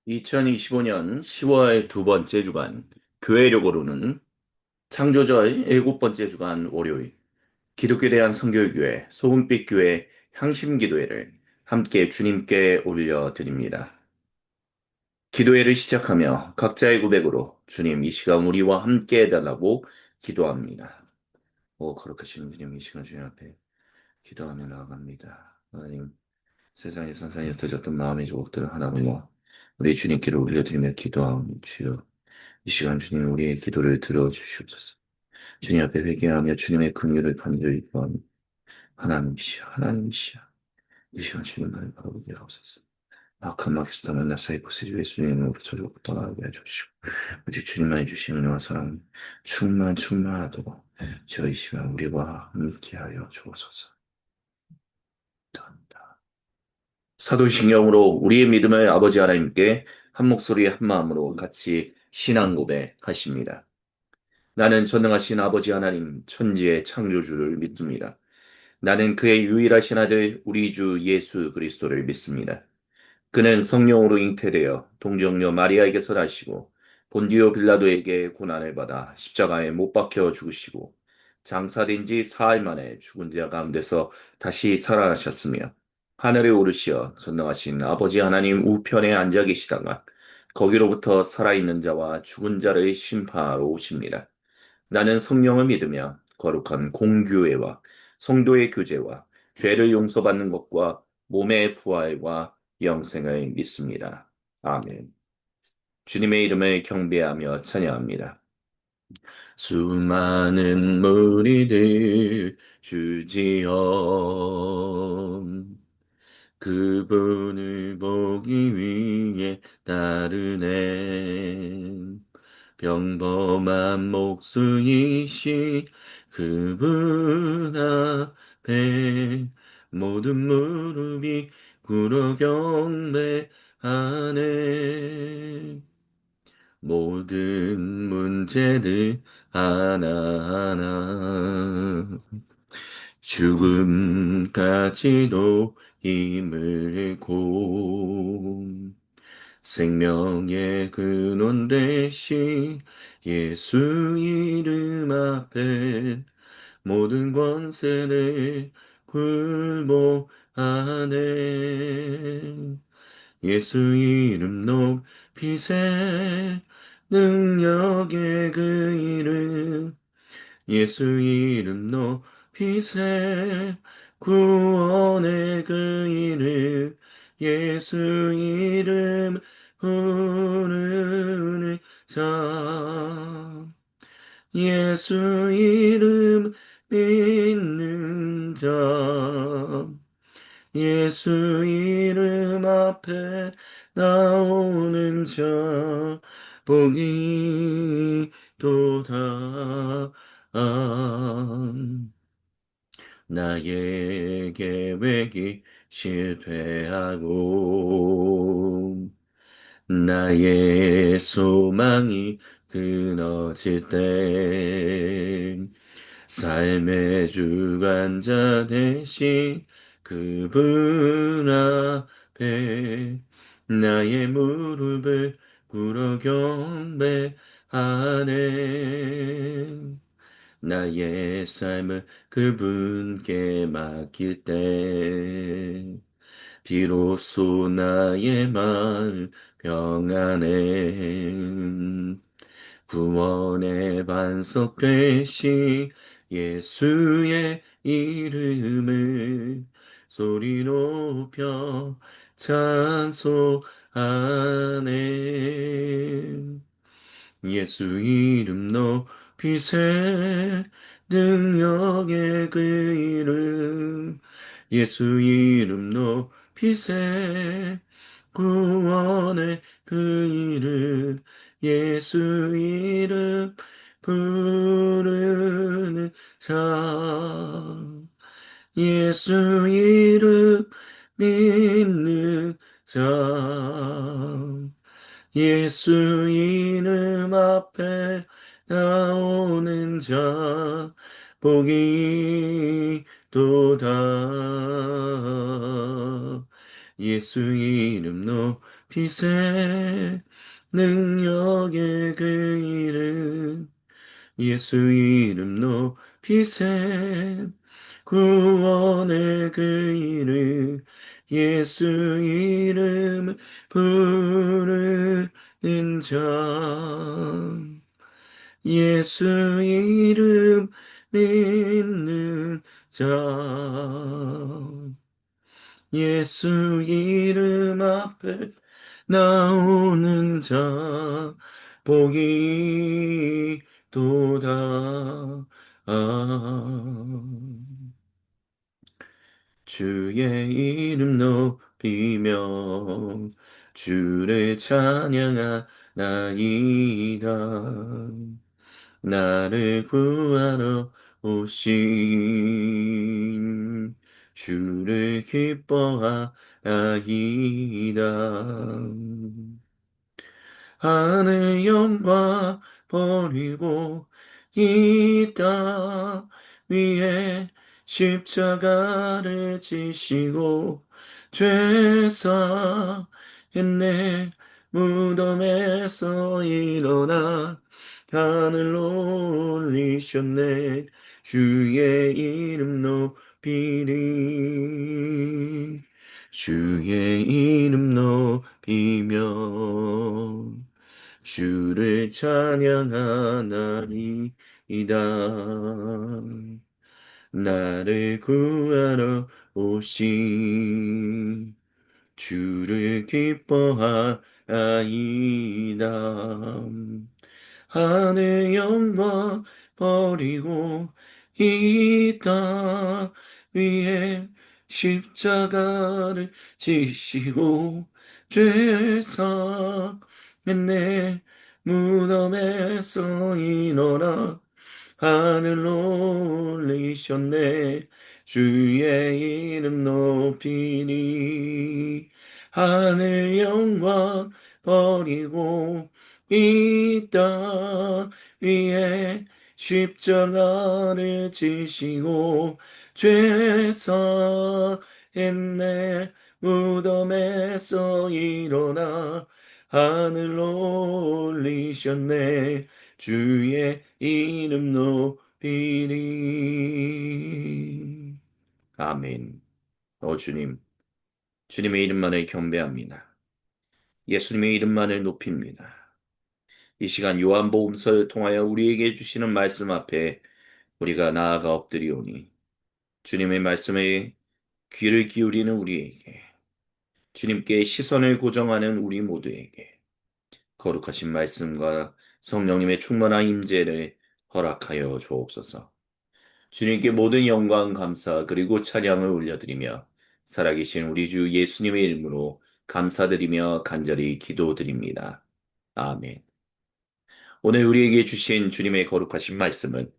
2025년 10월 두 번째 주간, 교회력으로는 창조절 일곱 번째 주간 월요일, 기독교에 대한 성교교회, 소금빛 교회 향심기도회를 함께 주님께 올려드립니다. 기도회를 시작하며 각자의 고백으로 주님 이 시간 우리와 함께 해달라고 기도합니다. 거룩하신 주님 이 시간 주님 앞에 기도하며 나아갑니다. 하나님, 세상에 산산이 흩어졌던 마음의 조각들을 하나님과 우리 주님께로 올려드리며 기도하옵니 주여. 이 시간 주님 우리의 기도를 들어주시옵소서. 주님 앞에 회개하며 주님의 긍휼을 간절히 구하며 하나님이시여 하나님이시여 이 시간 주님을 바라보게 하옵소서. 악한 마귀에서 만나사이 보세주 예수님의 이름으로 저주고 떠나게 해주시고 오직 주님만이 주시는 은혜와 사랑 충만하도록 저희 시간 우리와 함께하여 주옵소서. 기도합니다. 사도신경으로 우리의 믿음을 아버지 하나님께 한 목소리 한 마음으로 같이 신앙 고백하십니다. 나는 전능하신 아버지 하나님 천지의 창조주를 믿습니다. 나는 그의 유일하신 아들 우리 주 예수 그리스도를 믿습니다. 그는 성령으로 잉태되어 동정녀 마리아에게서 나시고 본디오 빌라도에게 고난을 받아 십자가에 못 박혀 죽으시고 장사된 지 사흘 만에 죽은 자 가운데서 다시 살아나셨으며 하늘에 오르시어 전능하신 아버지 하나님 우편에 앉아 계시다가 거기로부터 살아있는 자와 죽은 자를 심판하러 오십니다. 나는 성령을 믿으며 거룩한 공교회와 성도의 교제와 죄를 용서받는 것과 몸의 부활과 영생을 믿습니다. 아멘. 주님의 이름을 경배하며 찬양합니다. 수많은 무리들 주지어 그분을 보기 위해 따르네. 평범한 목수이시 그분 앞에 모든 무릎이 꿇어 경배하네. 모든 문제들 하나하나 죽음까지도 힘을 잃고 생명의 근원 대신 예수 이름 앞에 모든 권세를 굴복하네. 예수 이름 높이세 능력의 그 이름 예수 이름 높이세 구원의 그 이름 예수 이름 부르는 자 예수 이름 믿는 자 예수 이름 앞에 나오는 자 복이 또다 나의 계획이 실패하고 나의 소망이 끊어질 때 삶의 주관자 대신 그분 앞에 나의 무릎을 꿇어 경배하네. 나의 삶을 그분께 맡길 때 비로소 나의 마음 평안해. 구원의 반석 되신 예수의 이름을 소리 높여 찬송하네. 예수 이름 높이세 능력의 그 이름 예수 이름 높이세 구원의 그 이름 예수 이름 부르는 자 예수 이름 믿는 자 예수 이름 앞에 나오는 자 복이 또다 예수 이름 높이세. 능력의 그 이름, 예수 이름 높이세. 구원의 그 이름, 예수 이름 부르는 자. 예수 이름 믿는 자. 예수 이름 앞에 나오는 자. 복이 도다. 주의 이름 높이며 주를 찬양하나이다. 나를 구하러 오신 주를 기뻐하나이다. 하늘 영광 버리고 이 땅 위에 십자가를 지시고 죄사 했네. 무덤에서 일어나 하늘로 올리셨네. 주의 이름 높이리. 주의 이름 높이며 주를 찬양하나이다. 나를 구하러 오신 주를 기뻐하나이다. 하늘 영광 버리고 이 땅 위에 십자가를 지시고 죄사 내 무덤에서 일어나 하늘로 올리셨네. 주의 이름 높이니 하늘 영광 버리고 이 땅 위에 십자가를 지시고 죄 사했네. 무덤에서 일어나 하늘로 올리셨네. 주의 이름 높이리. 아멘. 주님, 주님의 이름만을 경배합니다. 예수님의 이름만을 높입니다. 이 시간 요한복음서를 통하여 우리에게 주시는 말씀 앞에 우리가 나아가 엎드리오니 주님의 말씀에 귀를 기울이는 우리에게, 주님께 시선을 고정하는 우리 모두에게 거룩하신 말씀과 성령님의 충만한 임재를 허락하여 주옵소서. 주님께 모든 영광, 감사, 그리고 찬양을 올려드리며 살아계신 우리 주 예수님의 이름으로 감사드리며 간절히 기도드립니다. 아멘. 오늘 우리에게 주신 주님의 거룩하신 말씀은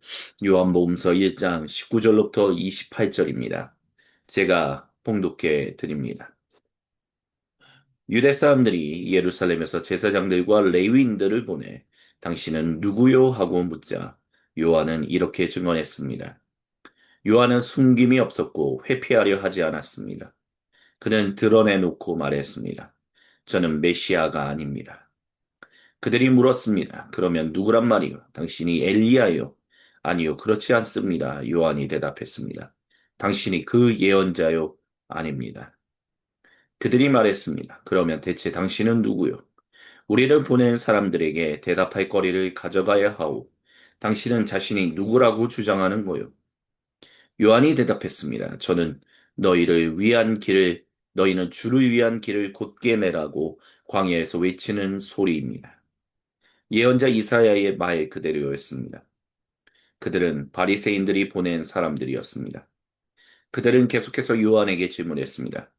요한복음서 1장 19절로부터 28절입니다. 제가 봉독해 드립니다. 유대 사람들이 예루살렘에서 제사장들과 레위인들을 보내 당신은 누구요? 하고 묻자 요한은 이렇게 증언했습니다. 요한은 숨김이 없었고 회피하려 하지 않았습니다. 그는 드러내놓고 말했습니다. 저는 메시아가 아닙니다. 그들이 물었습니다. 그러면 누구란 말이요? 당신이 엘리야요? 아니요, 그렇지 않습니다. 요한이 대답했습니다. 당신이 그 예언자요? 아닙니다. 그들이 말했습니다. 그러면 대체 당신은 누구요? 우리를 보낸 사람들에게 대답할 거리를 가져가야 하오. 당신은 자신이 누구라고 주장하는 거요? 요한이 대답했습니다. 저는 너희는 주를 위한 길을 곧게 내라고 광야에서 외치는 소리입니다. 예언자 이사야의 말 그대로였습니다. 그들은 바리새인들이 보낸 사람들이었습니다. 그들은 계속해서 요한에게 질문했습니다.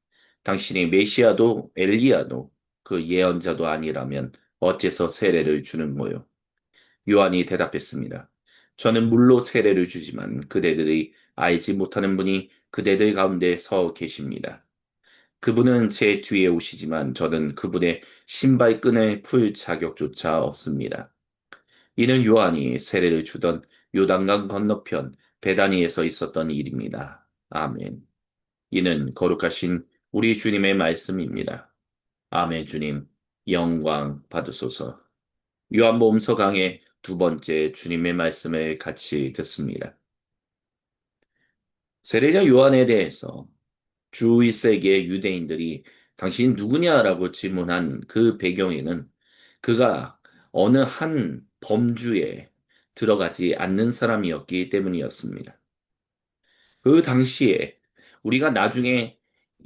당신이 메시아도 엘리야도 그 예언자도 아니라면 어째서 세례를 주는 거요? 요한이 대답했습니다. 저는 물로 세례를 주지만 그대들이 알지 못하는 분이 그대들 가운데 서 계십니다. 그분은 제 뒤에 오시지만 저는 그분의 신발끈을 풀 자격조차 없습니다. 이는 요한이 세례를 주던 요단강 건너편 베다니에서 있었던 일입니다. 아멘. 이는 거룩하신 우리 주님의 말씀입니다. 아멘 주님, 영광 받으소서. 요한복음서 강의 두 번째 주님의 말씀을 같이 듣습니다. 세례자 요한에 대해서 주 1세기의 유대인들이 당신 누구냐라고 질문한 그 배경에는 그가 어느 한 범주에 들어가지 않는 사람이었기 때문이었습니다. 그 당시에 우리가 나중에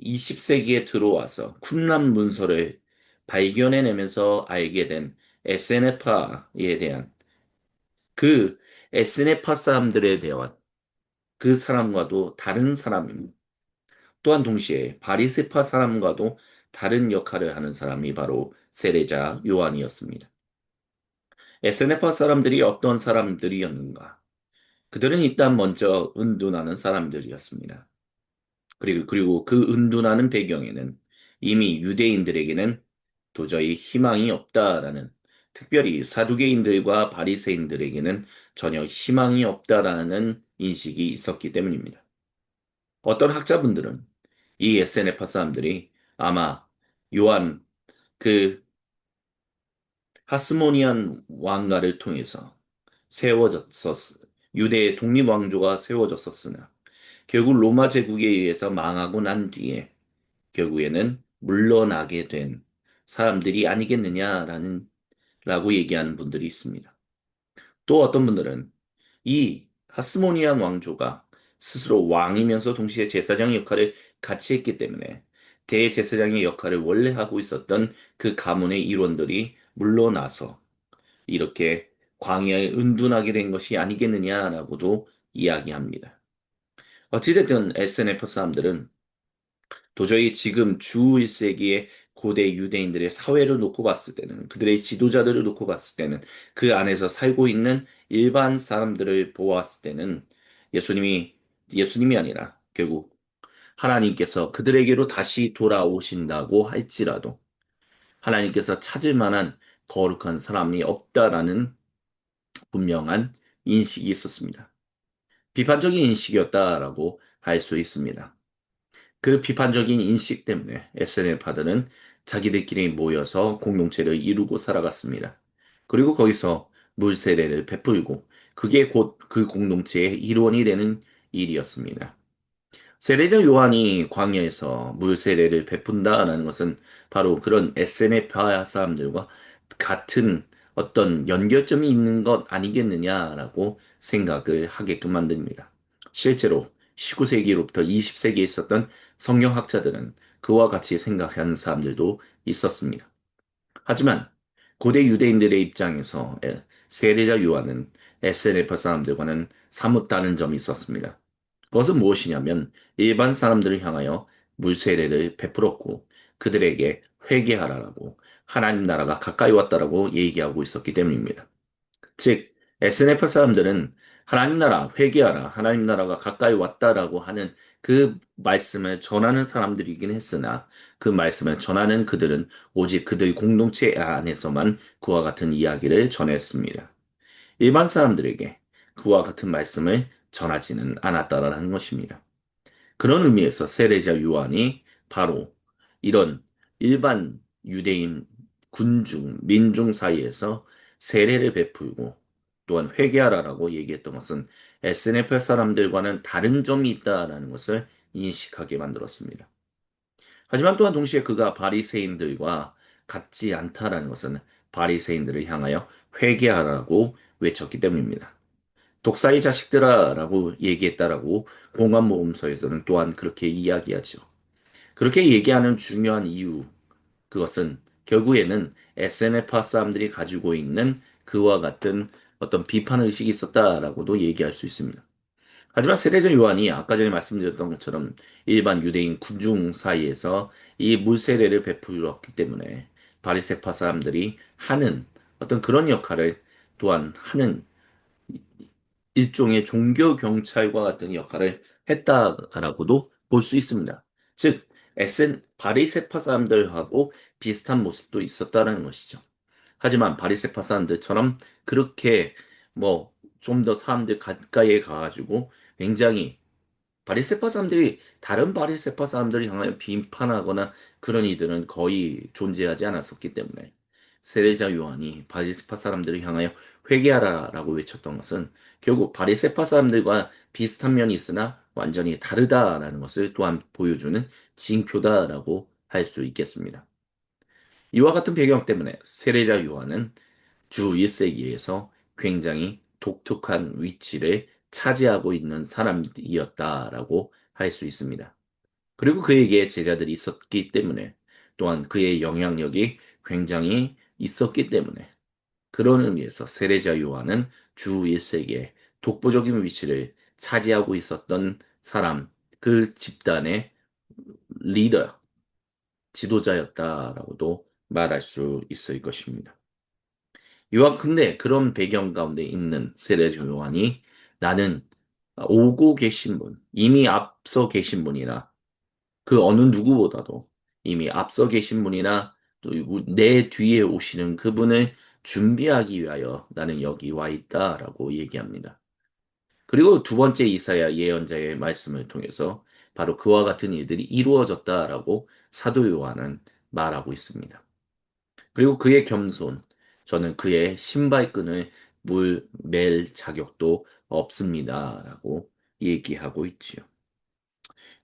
20세기에 들어와서 쿰란 문서를 발견해내면서 알게 된 에세네파에 대한 그 에세네파 사람들에 대한 그 사람과도 다른 사람입니다. 또한 동시에 바리새파 사람과도 다른 역할을 하는 사람이 바로 세례자 요한이었습니다. 에세네파 사람들이 어떤 사람들이었는가? 그들은 일단 먼저 은둔하는 사람들이었습니다. 그리고 그 은둔하는 배경에는 이미 유대인들에게는 도저히 희망이 없다라는, 특별히 사두개인들과 바리새인들에게는 전혀 희망이 없다라는 인식이 있었기 때문입니다. 어떤 학자분들은 이 SNF파 사람들이 아마 요한 그 하스모니안 왕가를 통해서 세워졌었, 유대의 독립왕조가 세워졌었으나 결국 로마 제국에 의해서 망하고 난 뒤에 결국에는 물러나게 된 사람들이 아니겠느냐라는 라고 얘기하는 분들이 있습니다. 또 어떤 분들은 이 하스모니안 왕조가 스스로 왕이면서 동시에 제사장 역할을 같이 했기 때문에 대제사장의 역할을 원래 하고 있었던 그 가문의 일원들이 물러나서 이렇게 광야에 은둔하게 된 것이 아니겠느냐라고도 이야기합니다. 어찌됐든 SNF 사람들은 도저히 지금 주 1세기의 고대 유대인들의 사회를 놓고 봤을 때는, 그들의 지도자들을 놓고 봤을 때는, 그 안에서 살고 있는 일반 사람들을 보았을 때는 예수님이, 예수님이 아니라 결국 하나님께서 그들에게로 다시 돌아오신다고 할지라도 하나님께서 찾을 만한 거룩한 사람이 없다라는 분명한 인식이 있었습니다. 비판적인 인식이었다라고 할 수 있습니다. 그 비판적인 인식 때문에 SNL파들은 자기들끼리 모여서 공동체를 이루고 살아갔습니다. 그리고 거기서 물세례를 베풀고 그게 곧 그 공동체의 일원이 되는 일이었습니다. 세례자 요한이 광야에서 물세례를 베푼다라는 것은 바로 그런 SNL파 사람들과 같은 어떤 연결점이 있는 것 아니겠느냐라고 생각을 하게끔 만듭니다. 실제로 19세기로부터 20세기에 있었던 성경학자들은 그와 같이 생각하는 사람들도 있었습니다. 하지만 고대 유대인들의 입장에서 세례자 요한은 SNL 사람들과는 사뭇 다른 점이 있었습니다. 그것은 무엇이냐면 일반 사람들을 향하여 물세례를 베풀었고 그들에게 회개하라라고 하나님 나라가 가까이 왔다라고 얘기하고 있었기 때문입니다. 즉, SNF 사람들은 하나님 나라 회개하라, 하나님 나라가 가까이 왔다라고 하는 그 말씀을 전하는 사람들이긴 했으나 그 말씀을 전하는 그들은 오직 그들 공동체 안에서만 그와 같은 이야기를 전했습니다. 일반 사람들에게 그와 같은 말씀을 전하지는 않았다라는 것입니다. 그런 의미에서 세례자 요한이 바로 이런 일반 유대인 군중, 민중 사이에서 세례를 베풀고 또한 회개하라라고 얘기했던 것은 SNFL 사람들과는 다른 점이 있다라는 것을 인식하게 만들었습니다. 하지만 또한 동시에 그가 바리새인들과 같지 않다라는 것은 바리새인들을 향하여 회개하라고 외쳤기 때문입니다. 독사의 자식들아라고 얘기했다라고 공관모험서에서는 또한 그렇게 이야기하죠. 그렇게 얘기하는 중요한 이유, 그것은 결국에는 SNF파 사람들이 가지고 있는 그와 같은 어떤 비판 의식이 있었다라고도 얘기할 수 있습니다. 하지만 세례자 요한이 아까 전에 말씀드렸던 것처럼 일반 유대인 군중 사이에서 이 물세례를 베풀었기 때문에 바리새파 사람들이 하는 어떤 그런 역할을 또한 하는 일종의 종교 경찰과 같은 역할을 했다라고도 볼 수 있습니다. 즉, 바리새파 사람들하고 비슷한 모습도 있었다는 것이죠. 하지만 바리새파 사람들처럼 그렇게 뭐 좀 더 사람들 가까이에 가가지고 굉장히 바리새파 사람들이 다른 바리새파 사람들을 향하여 비판하거나 그런 이들은 거의 존재하지 않았었기 때문에 세례자 요한이 바리새파 사람들을 향하여 회개하라라고 외쳤던 것은 결국 바리새파 사람들과 비슷한 면이 있으나 완전히 다르다라는 것을 또한 보여주는 징표다라고 할 수 있겠습니다. 이와 같은 배경 때문에 세례자 요한은 주 1세기에서 굉장히 독특한 위치를 차지하고 있는 사람이었다라고 할 수 있습니다. 그리고 그에게 제자들이 있었기 때문에 또한 그의 영향력이 굉장히 있었기 때문에 그런 의미에서 세례자 요한은 주 1세기에 독보적인 위치를 차지하고 있었던 사람, 그 집단의 리더, 지도자였다라고도 말할 수 있을 것입니다. 이와 근데 그런 배경 가운데 있는 세례자 요한이 나는 오고 계신 분, 이미 앞서 계신 분이나 그 어느 누구보다도 이미 앞서 계신 분이나 또 내 뒤에 오시는 그분을 준비하기 위하여 나는 여기 와 있다라고 얘기합니다. 그리고 두 번째 이사야 예언자의 말씀을 통해서 바로 그와 같은 일들이 이루어졌다라고 사도 요한은 말하고 있습니다. 그리고 그의 겸손, 저는 그의 신발끈을 맬 자격도 없습니다라고 얘기하고 있지요.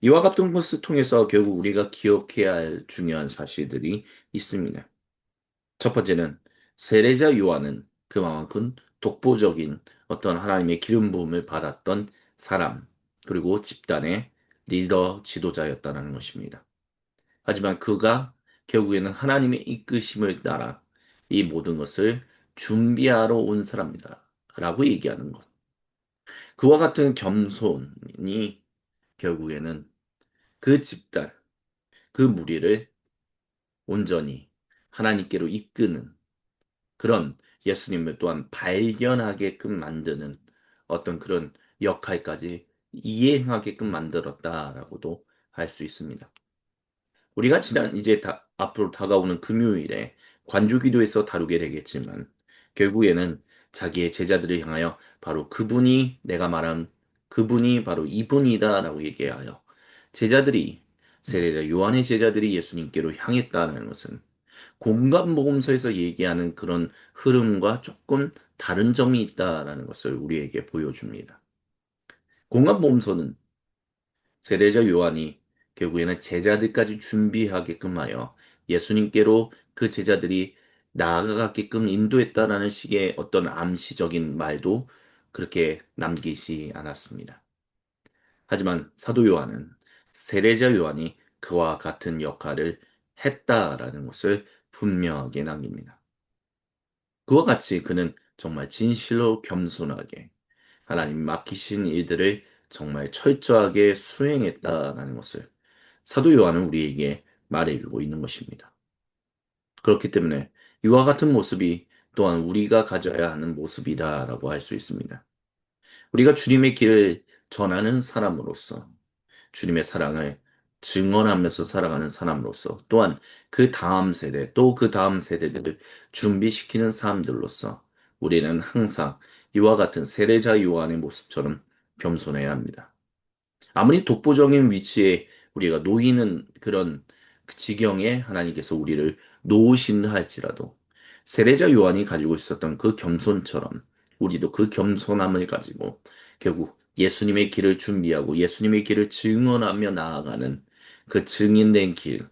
이와 같은 것을 통해서 결국 우리가 기억해야 할 중요한 사실들이 있습니다. 첫 번째는 세례자 요한은 그만큼 독보적인 어떤 하나님의 기름 부음을 받았던 사람, 그리고 집단의 리더 지도자였다는 것입니다. 하지만 그가 결국에는 하나님의 이끄심을 따라 이 모든 것을 준비하러 온 사람이다. 라고 얘기하는 것. 그와 같은 겸손이 결국에는 그 집단, 그 무리를 온전히 하나님께로 이끄는 그런 예수님을 또한 발견하게끔 만드는 어떤 그런 역할까지 이행하게끔 만들었다라고도 할 수 있습니다. 우리가 이제 앞으로 다가오는 금요일에 관주기도에서 다루게 되겠지만 결국에는 자기의 제자들을 향하여 바로 그분이 내가 말한 그분이 바로 이분이다라고 얘기하여 제자들이 세례자 요한의 제자들이 예수님께로 향했다는 것은 공간모험서에서 얘기하는 그런 흐름과 조금 다른 점이 있다라는 것을 우리에게 보여줍니다. 공간모험서는 세례자 요한이 결국에는 제자들까지 준비하게끔 하여 예수님께로 그 제자들이 나아가게끔 인도했다라는 식의 어떤 암시적인 말도 그렇게 남기지 않았습니다. 하지만 사도 요한은 세례자 요한이 그와 같은 역할을 했다라는 것을 분명하게 남깁니다. 그와 같이 그는 정말 진실로 겸손하게 하나님 맡기신 일들을 정말 철저하게 수행했다라는 것을 사도 요한은 우리에게 말해주고 있는 것입니다. 그렇기 때문에 이와 같은 모습이 또한 우리가 가져야 하는 모습이다라고 할 수 있습니다. 우리가 주님의 길을 전하는 사람으로서 주님의 사랑을 증언하면서 살아가는 사람으로서 또한 그 다음 세대 또 그 다음 세대들을 준비시키는 사람들로서 우리는 항상 이와 같은 세례자 요한의 모습처럼 겸손해야 합니다. 아무리 독보적인 위치에 우리가 놓이는 그런 그 지경에 하나님께서 우리를 놓으신다 할지라도 세례자 요한이 가지고 있었던 그 겸손처럼 우리도 그 겸손함을 가지고 결국 예수님의 길을 준비하고 예수님의 길을 증언하며 나아가는 그 증인된 길,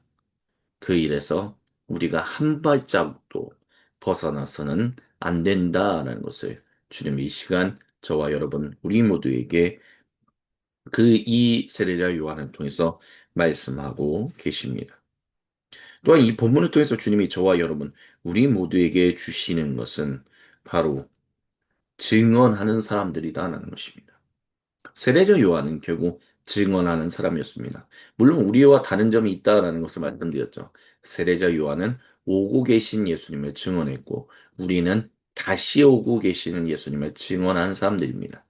그 일에서 우리가 한 발자국도 벗어나서는 안 된다라는 것을 주님이 이 시간 저와 여러분 우리 모두에게 그 이 세례자 요한을 통해서 말씀하고 계십니다. 또한 이 본문을 통해서 주님이 저와 여러분, 우리 모두에게 주시는 것은 바로 증언하는 사람들이다라는 것입니다. 세례자 요한은 결국 증언하는 사람이었습니다. 물론 우리와 다른 점이 있다라는 것을 말씀드렸죠. 세례자 요한은 오고 계신 예수님을 증언했고, 우리는 다시 오고 계시는 예수님을 증언하는 사람들입니다.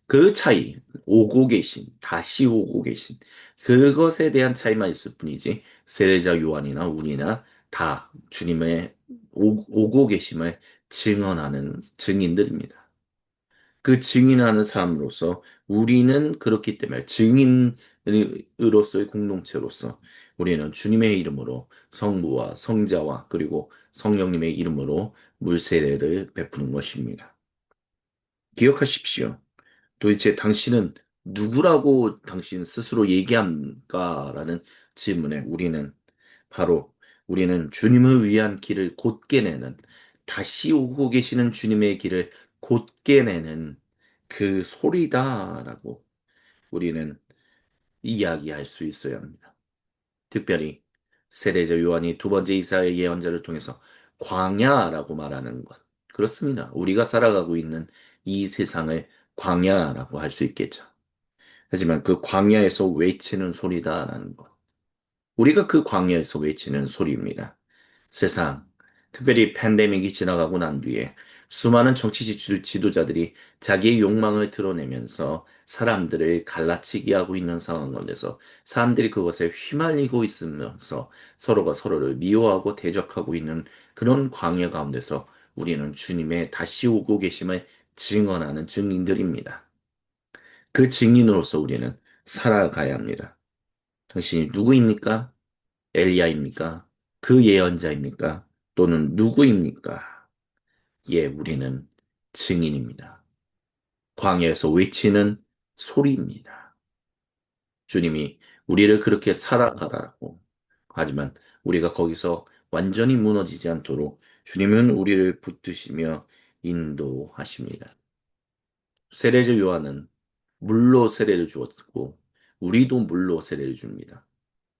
그 차이, 오고 계신, 다시 오고 계신, 그것에 대한 차이만 있을 뿐이지, 세례자 요한이나 우리나 다 주님의 오고 계심을 증언하는 증인들입니다. 그 증인하는 사람으로서 우리는 그렇기 때문에 증인으로서의 공동체로서 우리는 주님의 이름으로 성부와 성자와 그리고 성령님의 이름으로 물세례를 베푸는 것입니다. 기억하십시오. 도대체 당신은 누구라고 당신 스스로 얘기합니까라는 질문에 바로 우리는 주님을 위한 길을 곧게 내는 다시 오고 계시는 주님의 길을 곧게 내는 그 소리다라고 우리는 이야기할 수 있어야 합니다. 특별히 세례자 요한이 두 번째 이사의 예언자를 통해서 광야라고 말하는 것. 그렇습니다. 우리가 살아가고 있는 이 세상을 광야라고 할 수 있겠죠. 하지만 그 광야에서 외치는 소리다라는 것. 우리가 그 광야에서 외치는 소리입니다. 세상, 특별히 팬데믹이 지나가고 난 뒤에 수많은 정치 지도자들이 자기의 욕망을 드러내면서 사람들을 갈라치기 하고 있는 상황 가운데서 사람들이 그것에 휘말리고 있으면서 서로가 서로를 미워하고 대적하고 있는 그런 광야 가운데서 우리는 주님의 다시 오고 계심을 증언하는 증인들입니다. 그 증인으로서 우리는 살아가야 합니다. 당신이 누구입니까? 엘리야입니까? 그 예언자입니까? 또는 누구입니까? 예, 우리는 증인입니다. 광야에서 외치는 소리입니다. 주님이 우리를 그렇게 살아가라고. 하지만 우리가 거기서 완전히 무너지지 않도록 주님은 우리를 붙드시며 인도하십니다. 세례자 요한은 물로 세례를 주었고 우리도 물로 세례를 줍니다.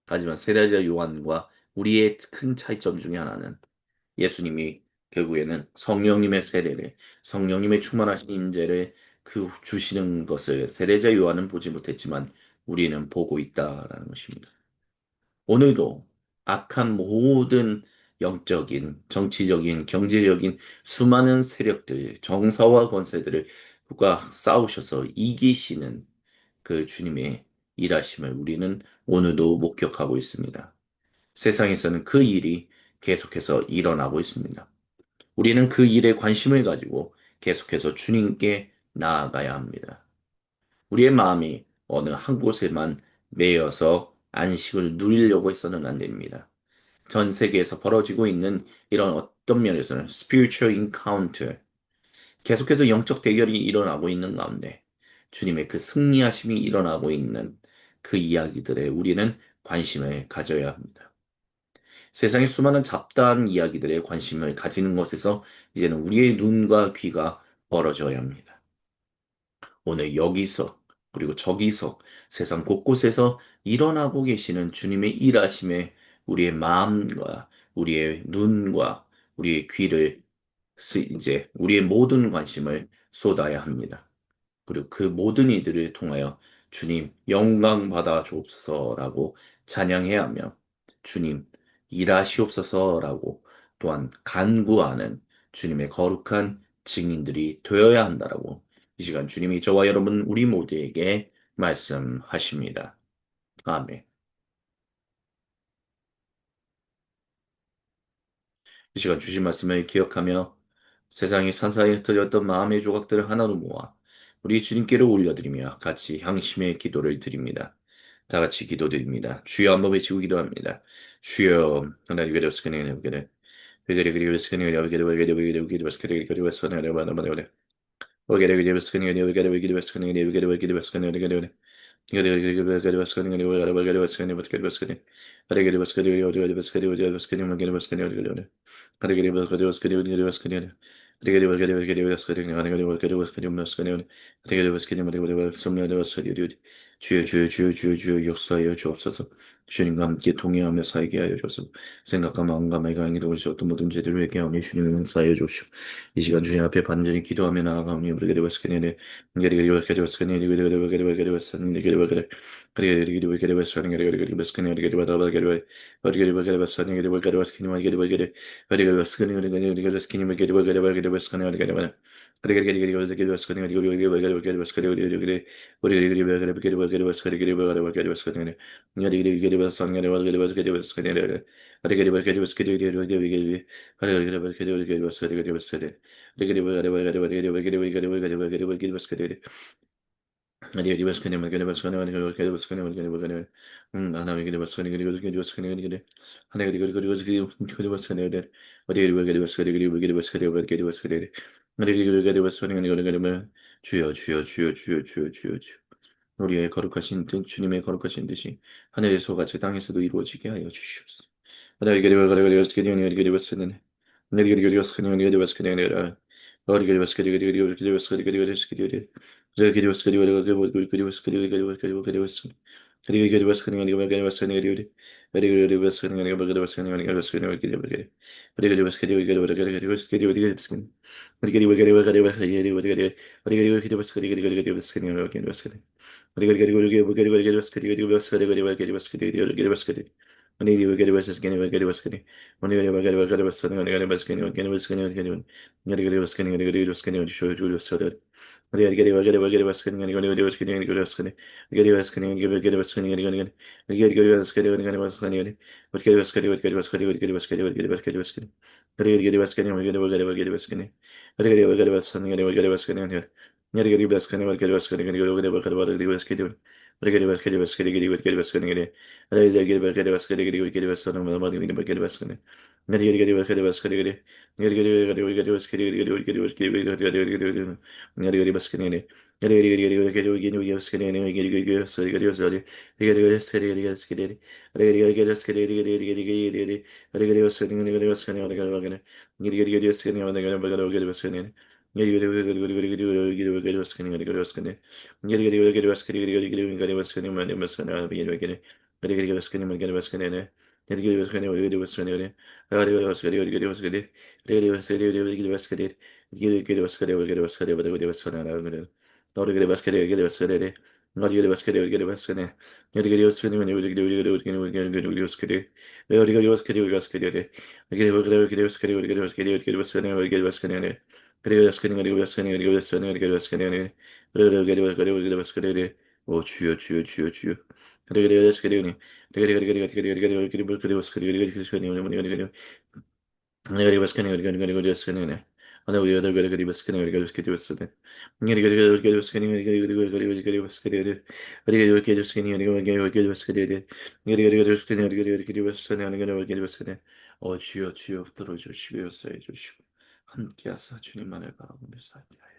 하지만 세례자 요한과 우리의 큰 차이점 중에 하나는 예수님이 결국에는 성령님의 세례를 성령님의 충만하신 임재를 그 주시는 것을 세례자 요한은 보지 못했지만 우리는 보고 있다라는 것입니다. 오늘도 악한 모든 영적인, 정치적인, 경제적인 수많은 세력들, 정사와 권세들과 싸우셔서 이기시는 그 주님의 일하심을 우리는 오늘도 목격하고 있습니다. 세상에서는 그 일이 계속해서 일어나고 있습니다. 우리는 그 일에 관심을 가지고 계속해서 주님께 나아가야 합니다. 우리의 마음이 어느 한 곳에만 매여서 안식을 누리려고 해서는 안 됩니다. 전 세계에서 벌어지고 있는 이런 어떤 면에서는 spiritual encounter, 계속해서 영적 대결이 일어나고 있는 가운데 주님의 그 승리하심이 일어나고 있는 그 이야기들에 우리는 관심을 가져야 합니다. 세상의 수많은 잡다한 이야기들에 관심을 가지는 것에서 이제는 우리의 눈과 귀가 멀어져야 합니다. 오늘 여기서 그리고 저기서 세상 곳곳에서 일어나고 계시는 주님의 일하심에 우리의 마음과 우리의 눈과 우리의 귀를 이제 우리의 모든 관심을 쏟아야 합니다. 그리고 그 모든 이들을 통하여 주님 영광 받아 주옵소서라고 찬양해야 하며 주님 일하시옵소서라고 또한 간구하는 주님의 거룩한 증인들이 되어야 한다라고 이 시간 주님이 저와 여러분 우리 모두에게 말씀하십니다. 아멘. 이 시간 주신 말씀을 기억하며 세상의 산사에 흩어졌던 마음의 조각들을 하나로 모아 우리 주님께로 올려드리며 같이 향심의 기도를 드립니다. 다 같이 기도드립니다. 주여 한번 외치고 기도합니다. 주여 하나님 그리스도의 이름으로 그리스도의 이름으로 주여 역사하여 주옵소서. 주님과 함께 동행하며 살게 하여 주옵소서. 생각과 마음과 말과 행위로 오시 어떤 모든 죄들을 회개하며 주님을 용서하여 주옵시오. 이 시간 주님 앞에 반전히 기도하며 나아가며 주여, 주여, 주여, 주여, 주여, 주여, 주여. 우리의 거룩하신 뜻, 주님의 거룩하신 뜻이 하늘에서 같이 땅에서도 이루어지게 하여 주시옵소서. 오 주여 주여 주여 주여 주여 주여 들어주시고 역사해 주시고 함께하사 주님만을 바라보며 살게 하여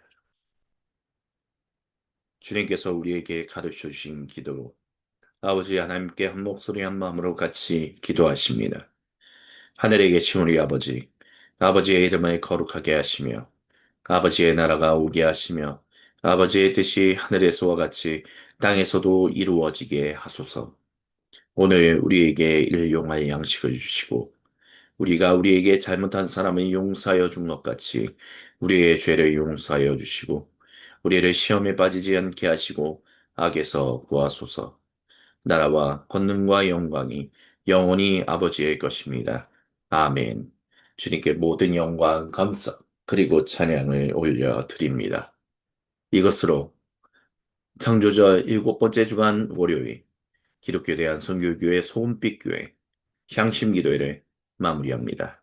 주님께서 우리에게 가르쳐 주신 기도로 아버지 하나님께 한 목소리 한 마음으로 같이 기도하십니다. 하늘에 계신 우리 아버지, 아버지의 이름을 거룩하게 하시며, 아버지의 나라가 오게 하시며, 아버지의 뜻이 하늘에서와 같이 땅에서도 이루어지게 하소서. 오늘 우리에게 일용할 양식을 주시고, 우리가 우리에게 잘못한 사람을 용서하여 준 것 같이 우리의 죄를 용서하여 주시고, 우리를 시험에 빠지지 않게 하시고, 악에서 구하소서. 나라와 권능과 영광이 영원히 아버지의 것입니다. 아멘. 주님께 모든 영광, 감사, 그리고 찬양을 올려드립니다. 이것으로 창조절 일곱 번째 주간 월요일 기독교 대한 선교교회 소은빛교회 향심기도회를 마무리합니다.